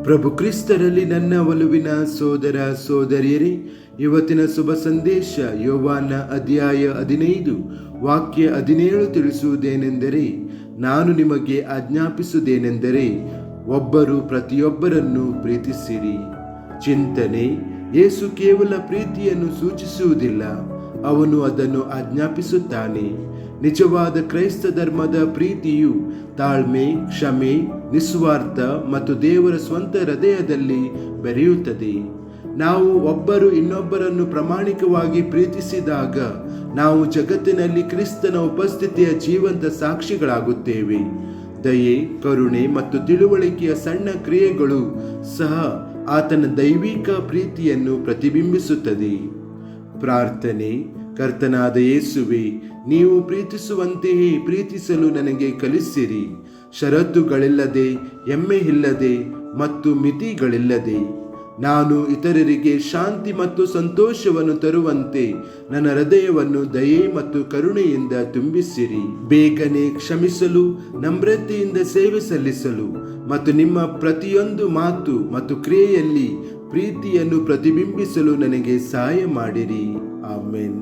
ಪ್ರಭು ಕ್ರಿಸ್ತರಲ್ಲಿ ನನ್ನ ಒಲುವಿನ ಸೋದರ ಸೋದರಿಯರೇ, ಇವತ್ತಿನ ಶುಭ ಸಂದೇಶ ಯೋವಾನ ಅಧ್ಯಾಯ 15 ವಾಕ್ಯ 17 ತಿಳಿಸುವುದೇನೆಂದರೆ, ನಾನು ನಿಮಗೆ ಆಜ್ಞಾಪಿಸುವುದೇನೆಂದರೆ ಒಬ್ಬರು ಪ್ರತಿಯೊಬ್ಬರನ್ನು ಪ್ರೀತಿಸಿರಿ. ಚಿಂತನೆ: ಯೇಸು ಕೇವಲ ಪ್ರೀತಿಯನ್ನು ಸೂಚಿಸುವುದಿಲ್ಲ, ಅವನು ಅದನ್ನು ಆಜ್ಞಾಪಿಸುತ್ತಾನೆ. ನಿಜವಾದ ಕ್ರೈಸ್ತ ಧರ್ಮದ ಪ್ರೀತಿಯು ತಾಳ್ಮೆ, ಕ್ಷಮೆ, ನಿಸ್ವಾರ್ಥ ಮತ್ತು ದೇವರ ಸ್ವಂತ ಹೃದಯದಲ್ಲಿ ಬೆರೆಯುತ್ತದೆ. ನಾವು ಒಬ್ಬರು ಇನ್ನೊಬ್ಬರನ್ನು ಪ್ರಾಮಾಣಿಕವಾಗಿ ಪ್ರೀತಿಸಿದಾಗ ನಾವು ಜಗತ್ತಿನಲ್ಲಿ ಕ್ರಿಸ್ತನ ಉಪಸ್ಥಿತಿಯ ಜೀವಂತ ಸಾಕ್ಷಿಗಳಾಗುತ್ತೇವೆ. ದಯೆ, ಕರುಣೆ ಮತ್ತು ತಿಳುವಳಿಕೆಯ ಸಣ್ಣ ಕ್ರಿಯೆಗಳು ಸಹ ಆತನ ದೈವಿಕ ಪ್ರೀತಿಯನ್ನು ಪ್ರತಿಬಿಂಬಿಸುತ್ತದೆ. ಪ್ರಾರ್ಥನೆ: ಕರ್ತನಾದ ಯೇಸುವೆ, ನೀವು ಪ್ರೀತಿಸುವಂತೆಯೇ ಪ್ರೀತಿಸಲು ನನಗೆ ಕಲಿಸಿರಿ. ಷರತ್ತುಗಳಿಲ್ಲದೆ, ಹೆಮ್ಮೆಯಿಲ್ಲದೆ ಮತ್ತು ಮಿತಿಗಳಿಲ್ಲದೆ ನಾನು ಇತರರಿಗೆ ಶಾಂತಿ ಮತ್ತು ಸಂತೋಷವನ್ನು ತರುವಂತೆ ನನ್ನ ಹೃದಯವನ್ನು ದಯೆ ಮತ್ತು ಕರುಣೆಯಿಂದ ತುಂಬಿಸಿರಿ. ಬೇಗನೆ ಕ್ಷಮಿಸಲು, ನಮ್ರತೆಯಿಂದ ಸೇವೆ ಸಲ್ಲಿಸಲು ಮತ್ತು ನಿಮ್ಮ ಪ್ರತಿಯೊಂದು ಮಾತು ಮತ್ತು ಕ್ರಿಯೆಯಲ್ಲಿ ಪ್ರೀತಿಯನ್ನು ಪ್ರತಿಬಿಂಬಿಸಲು ನನಗೆ ಸಹಾಯ ಮಾಡಿರಿ. ಆಮೆನ್.